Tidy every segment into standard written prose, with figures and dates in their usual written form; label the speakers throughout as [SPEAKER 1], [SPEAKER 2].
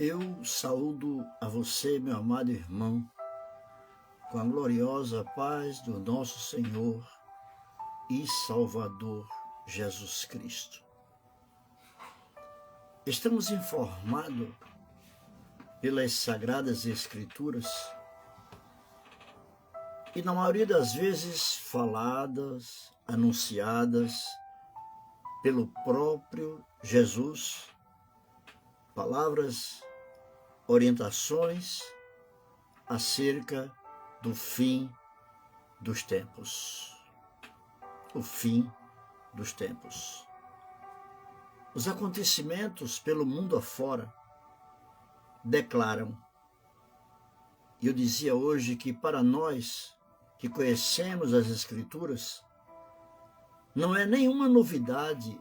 [SPEAKER 1] Eu saúdo a você, meu amado irmão, com a gloriosa paz do nosso Senhor e Salvador Jesus Cristo. Estamos informados pelas Sagradas Escrituras e, na maioria das vezes, faladas, anunciadas pelo próprio Jesus, palavras, orientações acerca do fim dos tempos. O fim dos tempos. Os acontecimentos pelo mundo afora declaram, e eu dizia hoje que para nós que conhecemos as Escrituras, não é nenhuma novidade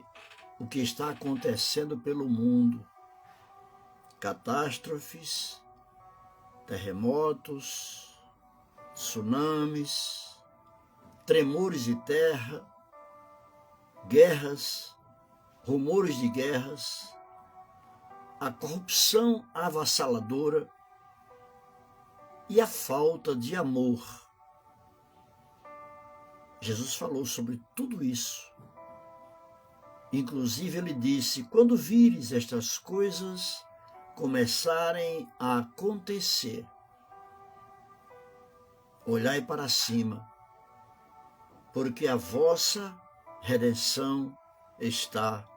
[SPEAKER 1] o que está acontecendo pelo mundo. Catástrofes, terremotos, tsunamis, tremores de terra, guerras, rumores de guerras, a corrupção avassaladora e a falta de amor. Jesus falou sobre tudo isso. Inclusive ele disse: quando vires estas coisas começarem a acontecer, olhai para cima, porque a vossa redenção está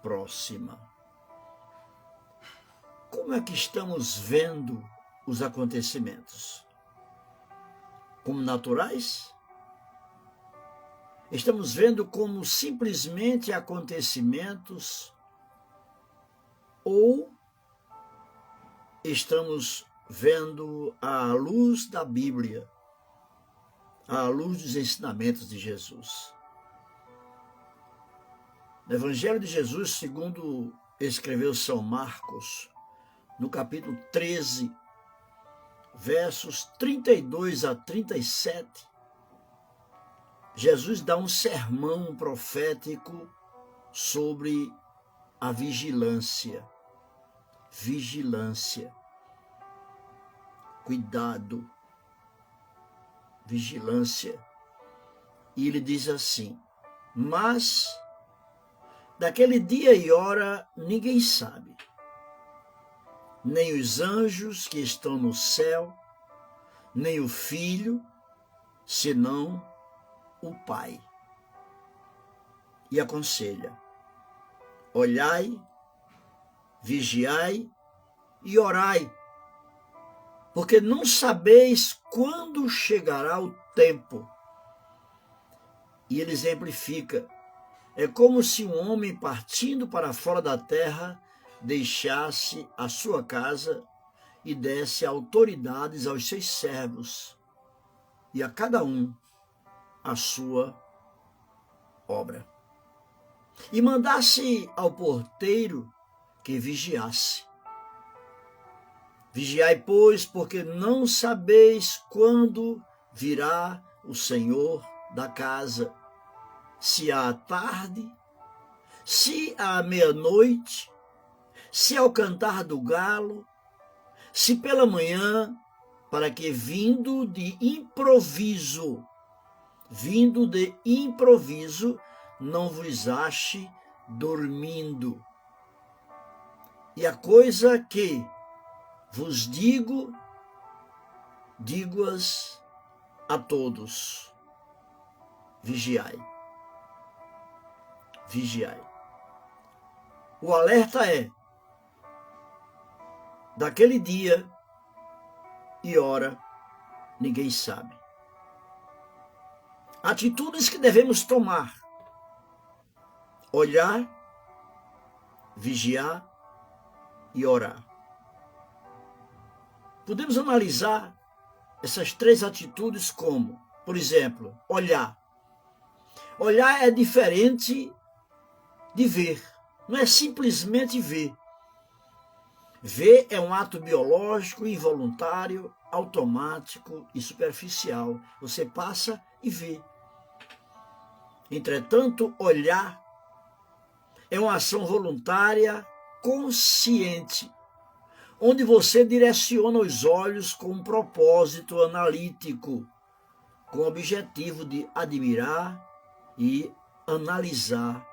[SPEAKER 1] próxima. Como é que estamos vendo os acontecimentos? Como naturais? Estamos vendo como simplesmente acontecimentos ou estamos vendo à luz da Bíblia, à luz dos ensinamentos de Jesus? No Evangelho de Jesus, segundo escreveu São Marcos, no capítulo 13, versos 32 a 37, Jesus dá um sermão profético sobre a vigilância. Vigilância. Cuidado. Vigilância. E ele diz assim: mas daquele dia e hora ninguém sabe, nem os anjos que estão no céu, nem o Filho, senão o Pai. E aconselha: olhai, vigiai e orai, porque não sabeis quando chegará o tempo. E ele exemplifica: é como se um homem partindo para fora da terra deixasse a sua casa e desse autoridades aos seus servos, e a cada um a sua obra. E mandasse ao porteiro que vigiasse. Vigiai, pois, porque não sabeis quando virá o Senhor da casa, se à tarde, se à meia-noite, se ao cantar do galo, se pela manhã, para que vindo de improviso, não vos ache dormindo. E a coisa que vos digo-as a todos: vigiai. Vigiai. O alerta é: daquele dia e hora ninguém sabe. Atitudes que devemos tomar: olhar, vigiar e orar. Podemos analisar essas três atitudes como, por exemplo, olhar. Olhar é diferente de ver, não é simplesmente ver. Ver é um ato biológico, involuntário, automático e superficial. Você passa e vê. Entretanto, olhar é uma ação voluntária, consciente. onde você direciona os olhos com um propósito analítico, com o objetivo de admirar e analisar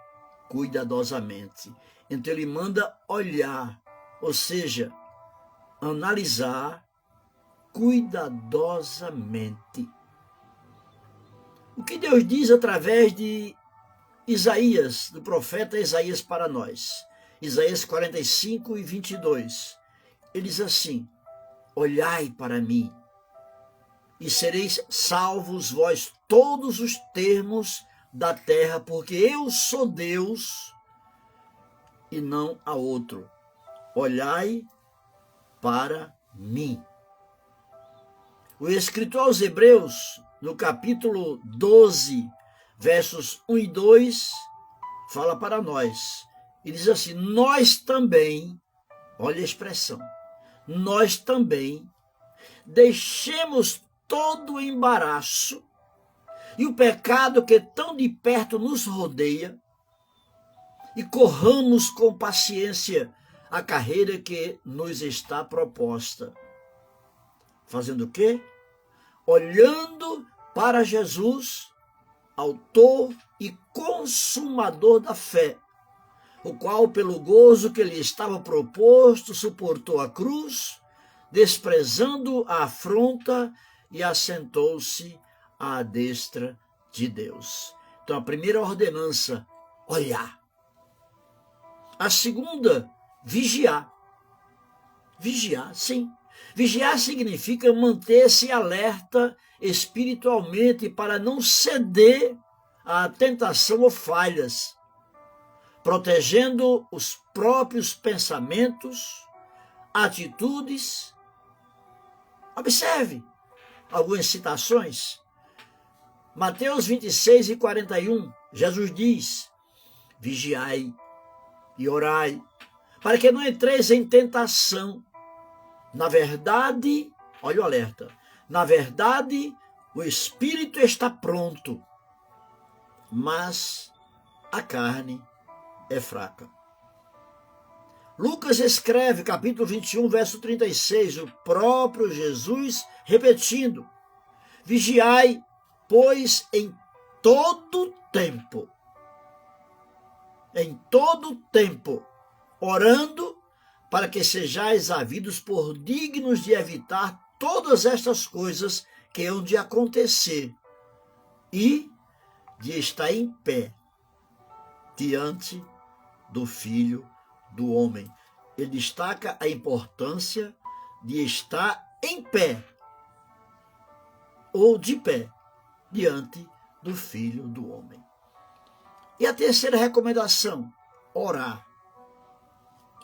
[SPEAKER 1] cuidadosamente. Então ele manda olhar, ou seja, analisar cuidadosamente. O que Deus diz através de Isaías, do profeta Isaías para nós? Isaías 45 e 22. Ele diz assim: olhai para mim, e sereis salvos vós todos os termos da terra, porque eu sou Deus e não há outro. Olhai para mim. O escritor aos Hebreus, no capítulo 12, versos 1 e 2, fala para nós. Ele diz assim: nós também, olha a expressão, nós também deixemos todo o embaraço e o pecado que tão de perto nos rodeia e corramos com paciência a carreira que nos está proposta. Fazendo o quê? Olhando para Jesus, autor e consumador da fé, o qual, pelo gozo que lhe estava proposto, suportou a cruz, desprezando a afronta, e assentou-se à destra de Deus. Então, a primeira ordenança, olhar. A segunda, vigiar. Vigiar, sim. Vigiar significa manter-se alerta espiritualmente para não ceder à tentação ou falhas, protegendo os próprios pensamentos, atitudes. Observe algumas citações. Mateus 26 e 41, Jesus diz: vigiai e orai, para que não entreis em tentação. Na verdade, olha o alerta, na verdade, o espírito está pronto, mas a carne é fraca. Lucas escreve, capítulo 21, verso 36, o próprio Jesus repetindo: vigiai, pois em todo tempo, orando, para que sejais havidos por dignos de evitar todas estas coisas que hão de acontecer e de estar em pé diante do Filho do Homem. Ele destaca a importância de estar em pé ou de pé diante do Filho do Homem. E a terceira recomendação, orar.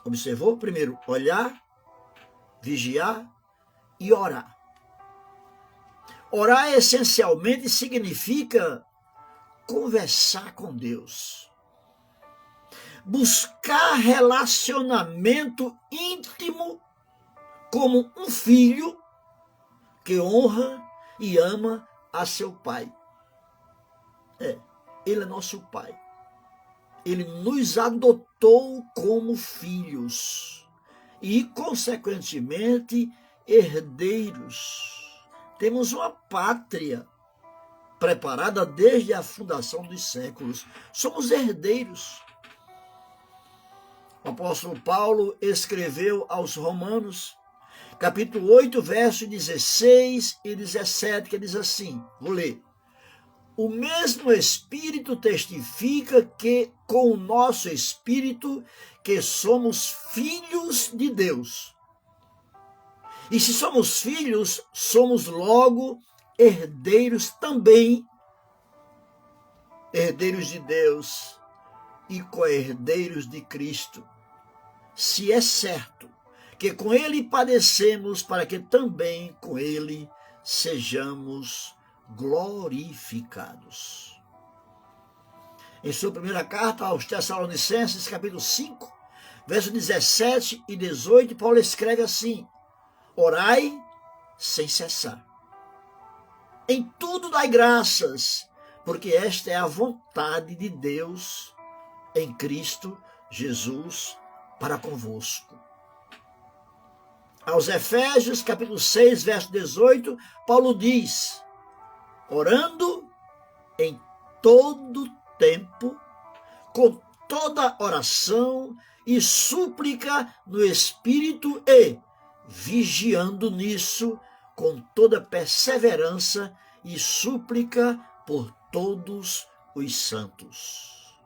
[SPEAKER 1] Observou? Primeiro, olhar, vigiar e orar. Orar essencialmente significa conversar com Deus. Buscar relacionamento íntimo como um filho que honra e ama a seu pai. Ele é nosso pai. Ele nos adotou como filhos e, consequentemente, herdeiros. Temos uma pátria preparada desde a fundação dos séculos. Somos herdeiros. O apóstolo Paulo escreveu aos Romanos, capítulo 8, versos 16 e 17, que diz assim, vou ler: o mesmo Espírito testifica que com o nosso Espírito que somos filhos de Deus. E se somos filhos, somos logo herdeiros também, herdeiros de Deus e co-herdeiros de Cristo. Se é certo que com Ele padecemos, para que também com Ele sejamos glorificados. Em sua primeira carta aos Tessalonicenses, capítulo 5, versos 17 e 18, Paulo escreve assim: orai sem cessar. Em tudo dai graças, porque esta é a vontade de Deus em Cristo Jesus para convosco. Aos Efésios, capítulo 6, verso 18, Paulo diz: orando em todo tempo, com toda oração e súplica no Espírito e vigiando nisso com toda perseverança e súplica por todos os santos.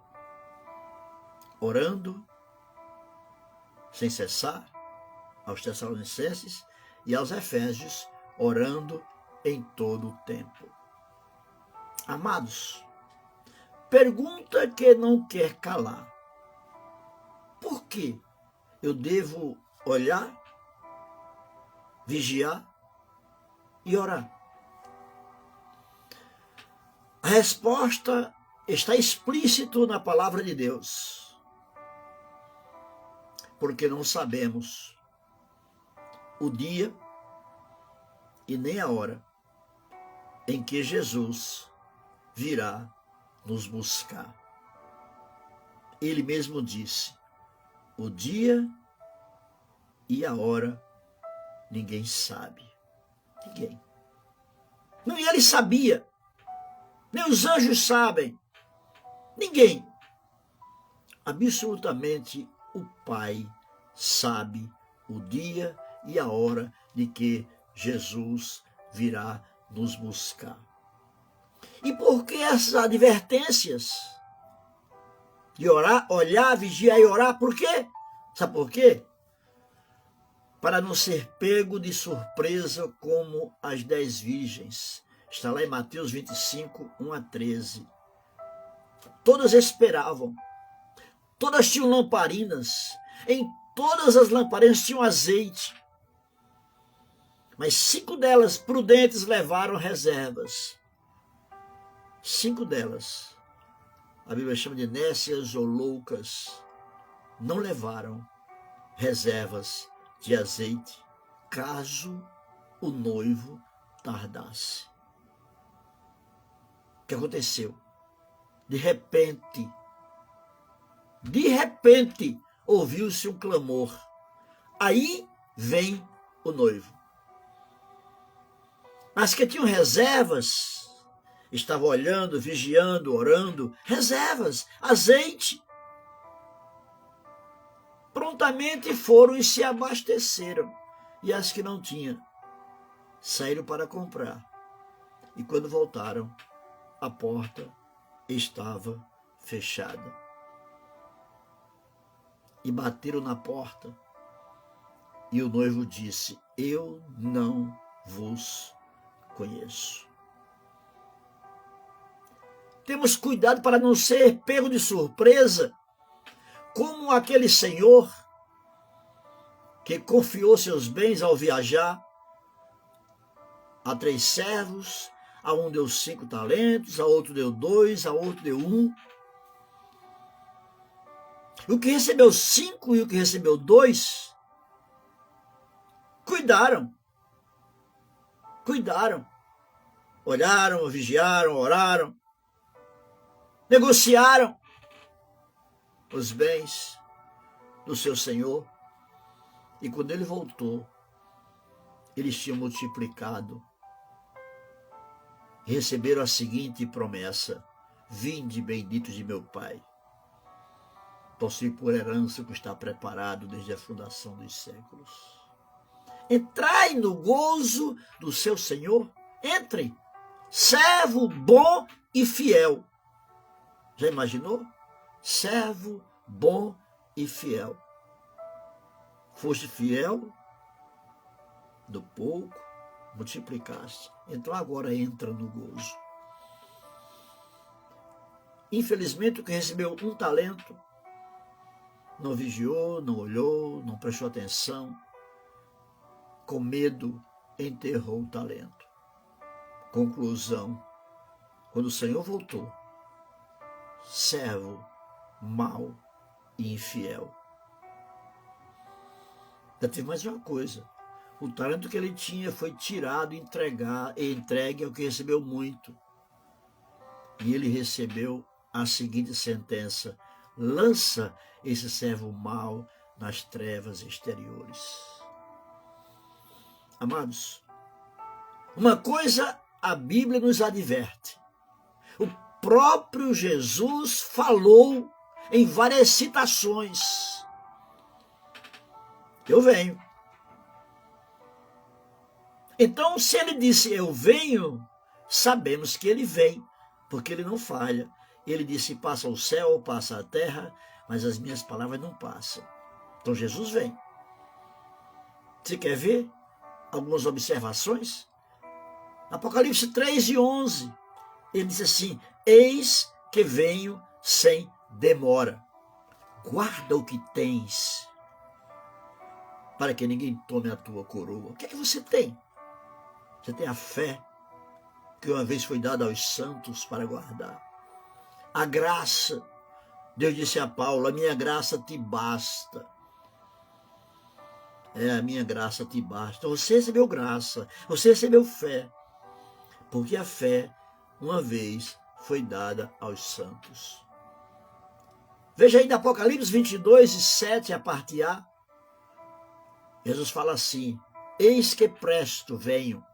[SPEAKER 1] Orando sem cessar, aos Tessalonicenses e aos Efésios, orando em todo o tempo. Amados, pergunta que não quer calar. Por que eu devo olhar, vigiar e orar? A resposta está explícito na palavra de Deus. Porque não sabemos o dia e nem a hora em que Jesus virá nos buscar. Ele mesmo disse: o dia e a hora ninguém sabe. Ninguém. Nem ele sabia, nem os anjos sabem. Ninguém. Absolutamente o Pai sabe o dia e a hora de que Jesus virá nos buscar. E por que essas advertências de orar, olhar, vigiar e orar? Por quê? Sabe por quê? Para não ser pego de surpresa como as 10 virgens. Está lá em Mateus 25, 1 a 13. Todas esperavam. Todas tinham lamparinas. Em todas as lamparinas tinham azeite. Mas 5 delas, prudentes, levaram reservas. 5 delas, a Bíblia chama de nécias ou loucas, não levaram reservas de azeite, caso o noivo tardasse. O que aconteceu? De repente, ouviu-se um clamor. Aí vem o noivo. Mas que tinham reservas, estavam olhando, vigiando, orando, reservas, azeite. Prontamente foram e se abasteceram. E as que não tinham, saíram para comprar. E quando voltaram, a porta estava fechada. E bateram na porta. E o noivo disse: eu não vos conheço. Temos cuidado para não ser pego de surpresa, como aquele senhor que confiou seus bens ao viajar a 3 servos, a um deu 5 talentos, a outro deu 2, a outro deu 1. O que recebeu 5 e o que recebeu 2, cuidaram. Olharam, vigiaram, oraram, negociaram os bens do seu senhor. E quando ele voltou, eles tinham multiplicado. Receberam a seguinte promessa: vinde, benditos de meu Pai, possui por herança o que está preparado desde a fundação dos séculos. Entrai no gozo do seu Senhor. Entrem, servo bom e fiel. Já imaginou? Servo bom e fiel. Foste fiel do pouco, multiplicaste. Então agora entra no gozo. Infelizmente, o que recebeu 1 talento não vigiou, não olhou, não prestou atenção. Com medo, enterrou o talento. Conclusão: quando o Senhor voltou, servo mau e infiel. Já teve mais uma coisa: o talento que ele tinha foi tirado e entregue ao que recebeu muito. E ele recebeu a seguinte sentença: lança esse servo mau nas trevas exteriores. Amados, uma coisa a Bíblia nos adverte. O próprio Jesus falou em várias citações: eu venho. Então, se ele disse eu venho, sabemos que ele vem, porque ele não falha. Ele disse: passa o céu, passa a terra, mas as minhas palavras não passam. Então Jesus vem. Você quer ver algumas observações? Apocalipse 3:11, ele diz assim: eis que venho sem demora. Guarda o que tens, para que ninguém tome a tua coroa. O que é que você tem? Você tem a fé, que uma vez foi dada aos santos para guardar. A graça. Deus disse a Paulo: a minha graça te basta. A minha graça te basta. Então você recebeu graça, você recebeu fé, porque a fé, uma vez, foi dada aos santos. Veja aí no Apocalipse 22:7, a parte A. Jesus fala assim: eis que presto venho.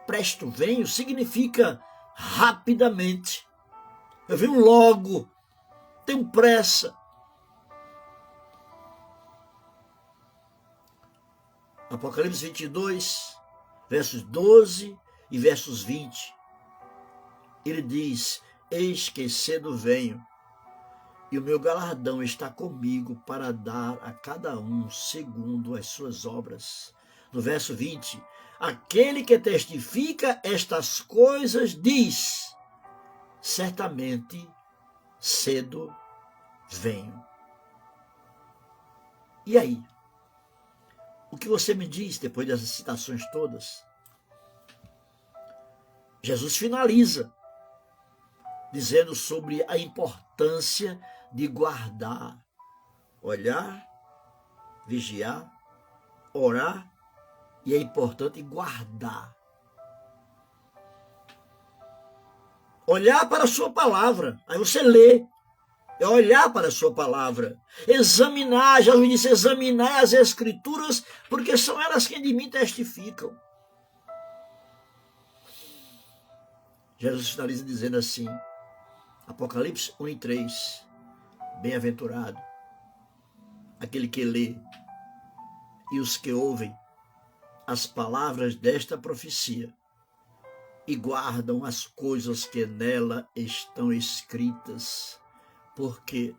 [SPEAKER 1] Presto venho significa rapidamente. Eu venho logo, tenho pressa. Apocalipse 22, versos 12 e versos 20. Ele diz: eis que cedo venho, e o meu galardão está comigo para dar a cada um segundo as suas obras. No verso 20, aquele que testifica estas coisas diz: certamente cedo venho. E aí? O que você me diz depois dessas citações todas? Jesus finaliza dizendo sobre a importância de guardar, olhar, vigiar, orar, e é importante guardar. Olhar para a sua palavra, aí você lê, é olhar para a sua palavra, examinar. Jesus disse: examinar as Escrituras, porque são elas que de mim testificam. Jesus finaliza dizendo assim, Apocalipse 1:3, bem-aventurado aquele que lê e os que ouvem as palavras desta profecia e guardam as coisas que nela estão escritas, porque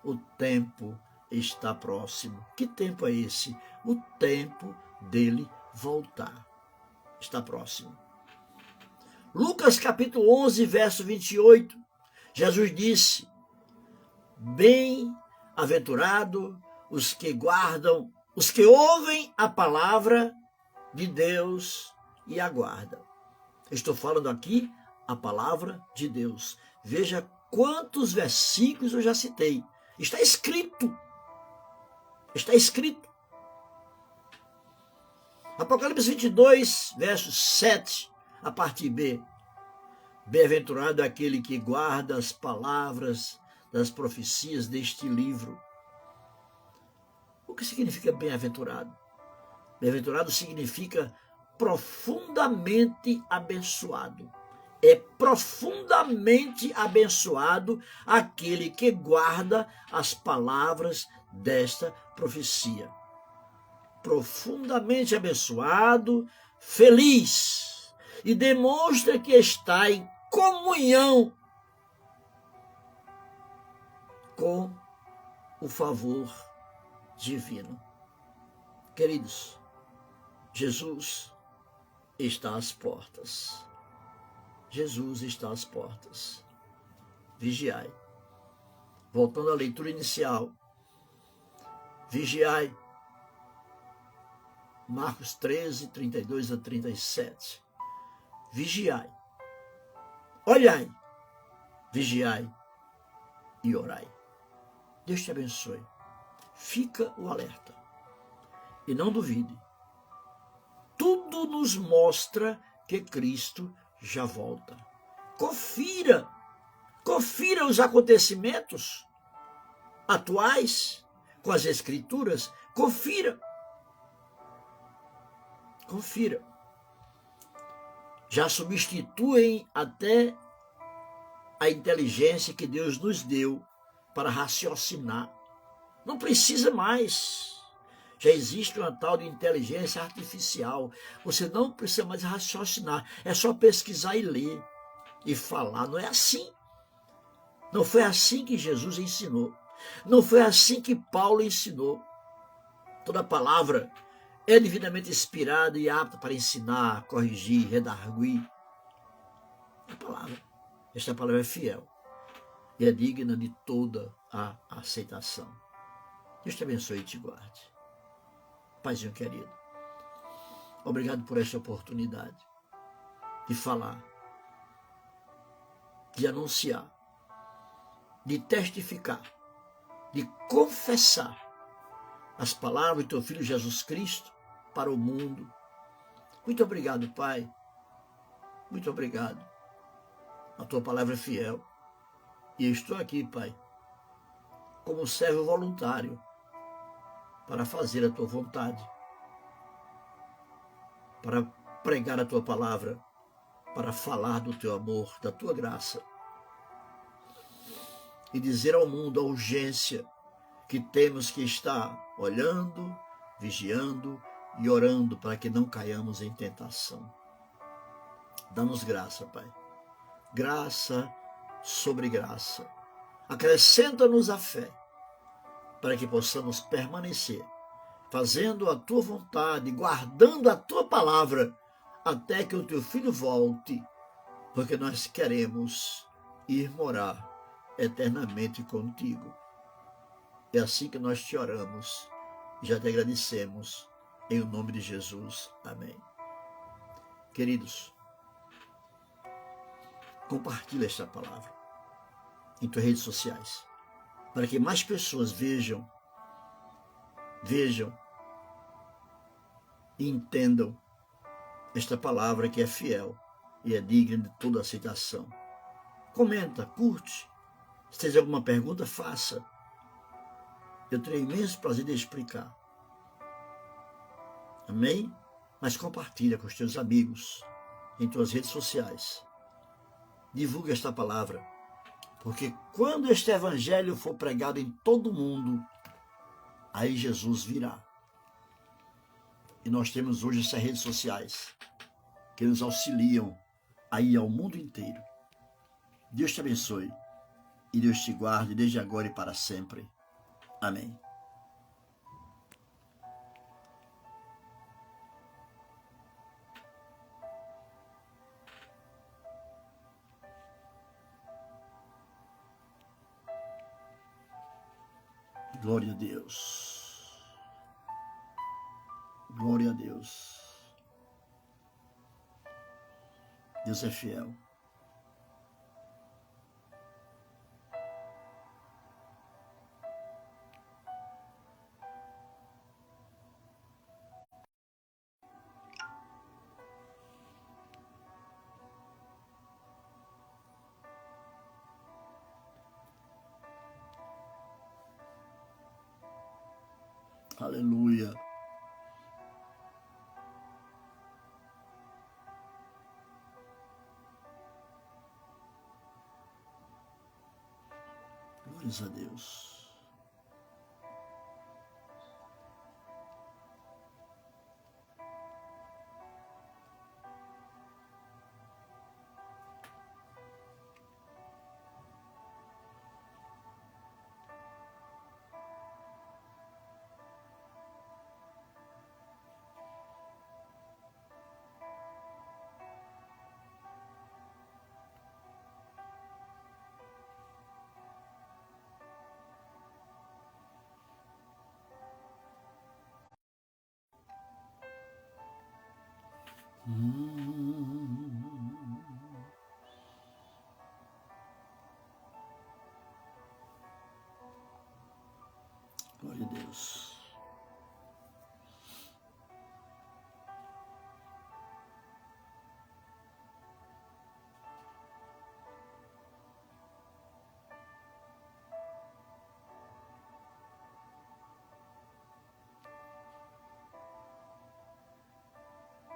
[SPEAKER 1] o tempo está próximo. Que tempo é esse? O tempo dele voltar está próximo. Lucas capítulo 11, verso 28, Jesus disse: bem-aventurado os que guardam, os que ouvem a palavra de Deus e aguardam. Estou falando aqui a palavra de Deus. Veja quantos versículos eu já citei. Está escrito. Está escrito. Apocalipse 22, verso 7, a parte B. Bem-aventurado aquele que guarda as palavras das profecias deste livro. O que significa bem-aventurado? Bem-aventurado significa profundamente abençoado. É profundamente abençoado aquele que guarda as palavras desta profecia. Profundamente abençoado, feliz, e demonstra que está em comunhão com o favor divino. Queridos, Jesus está às portas. Jesus está às portas. Vigiai. Voltando à leitura inicial. Vigiai. Marcos 13, 32 a 37. Vigiai. Olhai. Vigiai e orai. Deus te abençoe. Fica o alerta. E não duvide. Tudo nos mostra que Cristo já volta. Confira os acontecimentos atuais com as Escrituras. Confira. Confira. Já substituem até a inteligência que Deus nos deu para raciocinar. Não precisa mais. Já existe uma tal de inteligência artificial. Você não precisa mais raciocinar. É só pesquisar e ler e falar. Não é assim. Não foi assim que Jesus ensinou. Não foi assim que Paulo ensinou. Toda palavra é devidamente inspirada e apta para ensinar, corrigir, redarguir. A palavra. Esta palavra é fiel e é digna de toda a aceitação. Deus te abençoe e te guarde. Paizinho querido, obrigado por esta oportunidade de falar, de anunciar, de testificar, de confessar as palavras do teu Filho Jesus Cristo para o mundo. Muito obrigado, Pai. Muito obrigado. A tua palavra é fiel. E eu estou aqui, Pai, como servo voluntário para fazer a tua vontade, para pregar a tua palavra, para falar do teu amor, da tua graça e dizer ao mundo a urgência que temos que estar olhando, vigiando e orando para que não caiamos em tentação. Dá-nos graça, Pai. Graça sobre graça. Acrescenta-nos a fé para que possamos permanecer fazendo a tua vontade, guardando a tua palavra até que o teu Filho volte, porque nós queremos ir morar eternamente contigo. É assim que nós te oramos e já te agradecemos, em nome de Jesus. Amém. Queridos, compartilhe esta palavra em tuas redes sociais, para que mais pessoas vejam e entendam esta palavra que é fiel e é digna de toda aceitação. Comenta, curte. Se tiver alguma pergunta, faça. Eu terei imenso prazer de explicar. Amém? Mas compartilha com os teus amigos, em tuas redes sociais. Divulga esta palavra, porque quando este evangelho for pregado em todo o mundo, aí Jesus virá. E nós temos hoje essas redes sociais que nos auxiliam a ir ao mundo inteiro. Deus te abençoe e Deus te guarde desde agora e para sempre. Amém. Glória a Deus. Glória a Deus. Deus é fiel. Aleluia. Glórias a Deus.